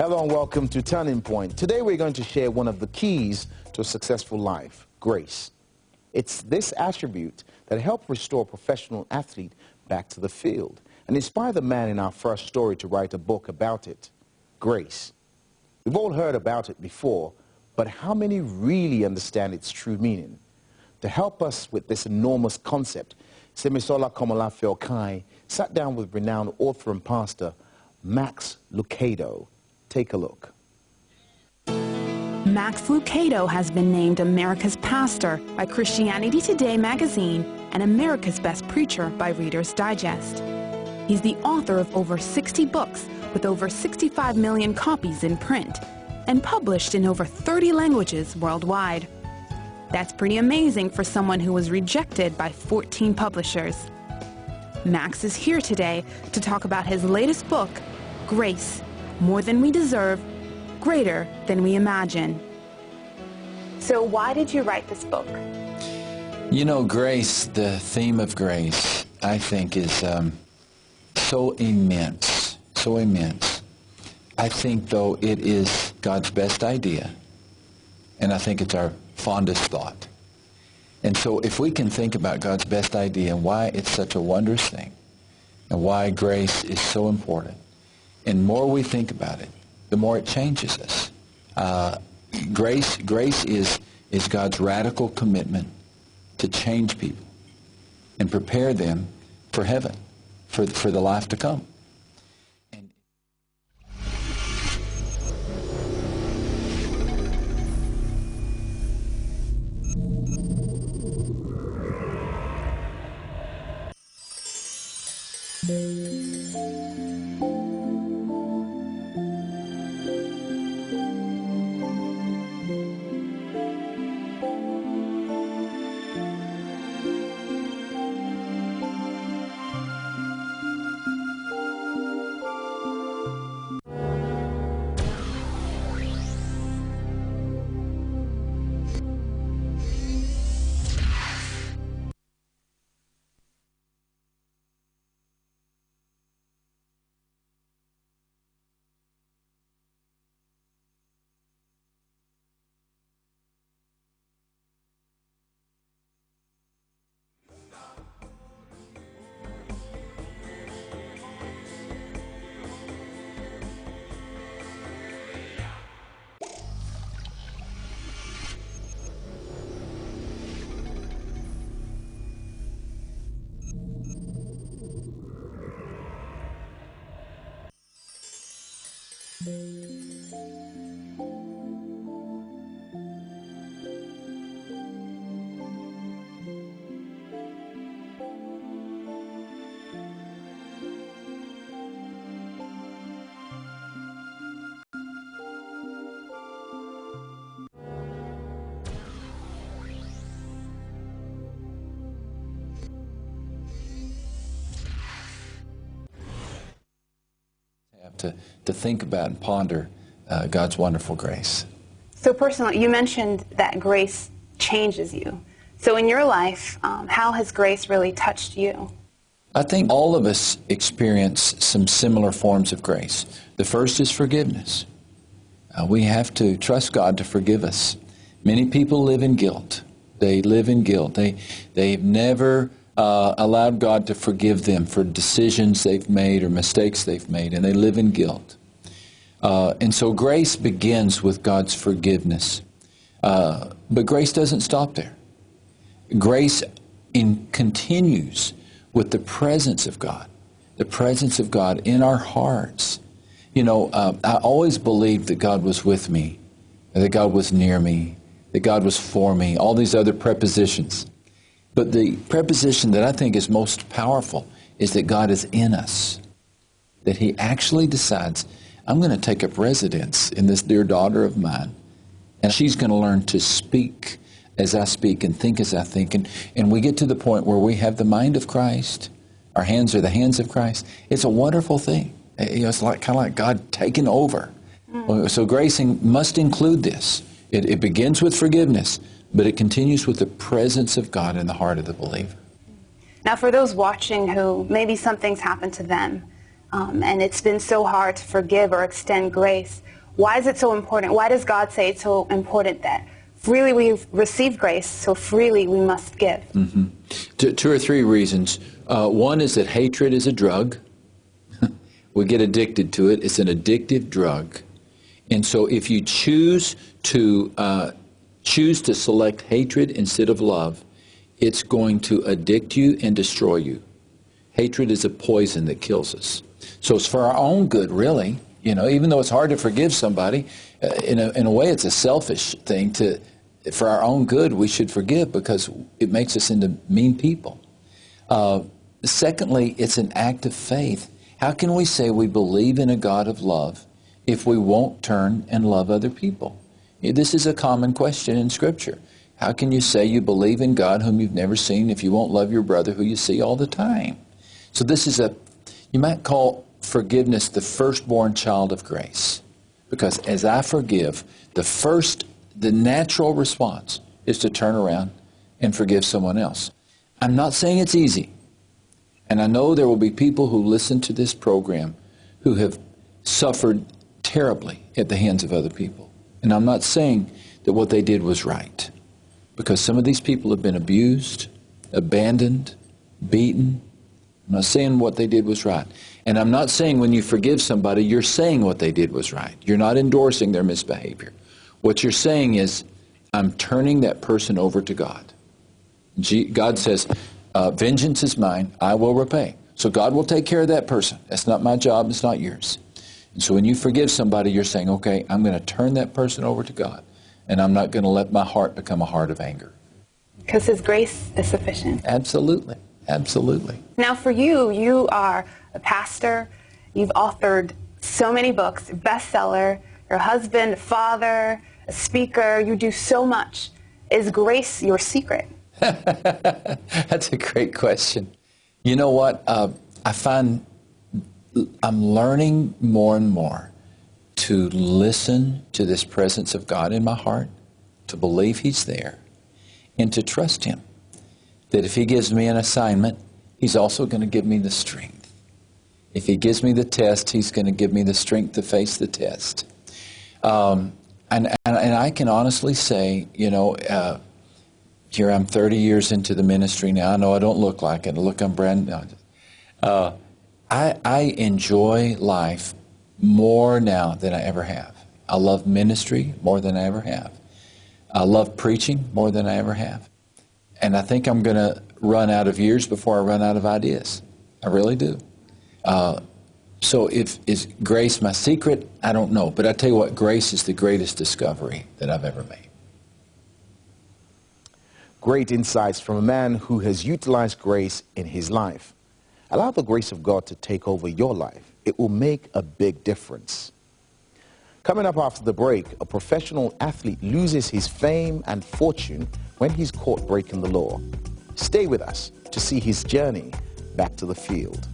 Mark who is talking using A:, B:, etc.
A: Hello and welcome to Turning Point. Today we're going to share one of the keys to a successful life, grace. It's this attribute that helped restore a professional athlete back to the field and inspire the man in our first story to write a book about it, grace. We've all heard about it before, but how many really understand its true meaning? To help us with this enormous concept, Semisola Komolafe Okai sat down with renowned author and pastor Max Lucado. Take a look.
B: Max Lucado has been named America's Pastor by Christianity Today magazine and America's Best Preacher by Reader's Digest. He's the author of over 60 books with over 65 million copies in print and published in over 30 languages worldwide. That's pretty amazing for someone who was rejected by 14 publishers. Max is here today to talk about his latest book, Grace, More Than We Deserve, Greater Than We Imagine. So why did you write this book?
C: You know, grace, the theme of grace, I think is so immense, so immense. I think, though, it is God's best idea, and I think it's our fondest thought. And so if we can think about God's best idea and why it's such a wondrous thing, and why grace is so important, and the more we think about it, the more it changes us. Grace is God's radical commitment to change people and prepare them for heaven, for the life to come. To think about and ponder God's wonderful grace.
B: So personally, you mentioned that grace changes you. So in your life, how has grace really touched you?
C: I think all of us experience some similar forms of grace. The first is forgiveness. We have to trust God to forgive us. Many people live in guilt. They live in guilt. They've never allowed God to forgive them for decisions they've made or mistakes they've made, and they live in guilt. And so grace begins with God's forgiveness. But grace doesn't stop there. Grace continues with the presence of God in our hearts. You know, I always believed that God was with me, that God was near me, that God was for me, all these other prepositions. But the preposition that I think is most powerful is that God is in us, that He actually decides, I'm going to take up residence in this dear daughter of mine, and she's going to learn to speak as I speak and think as I think. And we get to the point where we have the mind of Christ, our hands are the hands of Christ. It's a wonderful thing. You know, it's kind of like God taking over. So grace must include this. It begins with forgiveness, but it continues with the presence of God in the heart of the believer.
B: Now, for those watching who maybe something's happened to them, and it's been so hard to forgive or extend grace, Why is it so important? Why does God say it's so important that freely we've received grace, so freely we must give?
C: Two or three reasons. One is that hatred is a drug. We get addicted to it. It's an addictive drug. And so if you choose to select hatred instead of love, it's going to addict you and destroy you. Hatred is a poison that kills us. So it's for our own good, really. You know, even though it's hard to forgive somebody, in a way it's a selfish thing. For our own good, we should forgive because it makes us into mean people. Secondly, it's an act of faith. How can we say we believe in a God of love if we won't turn and love other people? This is a common question in Scripture. How can you say you believe in God whom you've never seen if you won't love your brother who you see all the time? So this is you might call forgiveness the firstborn child of grace. Because as I forgive, the natural response is to turn around and forgive someone else. I'm not saying it's easy. And I know there will be people who listen to this program who have suffered terribly at the hands of other people. And I'm not saying that what they did was right. Because some of these people have been abused, abandoned, beaten. I'm not saying what they did was right. And I'm not saying when you forgive somebody, you're saying what they did was right. You're not endorsing their misbehavior. What you're saying is, I'm turning that person over to God. God says, vengeance is mine, I will repay. So God will take care of that person. That's not my job, it's not yours. And so when you forgive somebody, you're saying, okay, I'm going to turn that person over to God. And I'm not going to let my heart become a heart of anger.
B: Because His grace is sufficient.
C: Absolutely. Absolutely.
B: Now for you, you are a pastor. You've authored so many books, bestseller. You're a husband, a father, a speaker. You do so much. Is grace your secret?
C: That's a great question. You know what? I find I'm learning more and more to listen to this presence of God in my heart, to believe He's there, and to trust Him. That if He gives me an assignment, He's also going to give me the strength. If He gives me the test, He's going to give me the strength to face the test. And I can honestly say, you know, here I'm 30 years into the ministry now. I know I don't look like it. I'm brand new. I enjoy life more now than I ever have. I love ministry more than I ever have. I love preaching more than I ever have. And I think I'm going to run out of years before I run out of ideas. I really do. So is grace my secret? I don't know. But I tell you what, grace is the greatest discovery that I've ever made.
A: Great insights from a man who has utilized grace in his life. Allow the grace of God to take over your life. It will make a big difference. Coming up after the break, a professional athlete loses his fame and fortune when he's caught breaking the law. Stay with us to see his journey back to the field.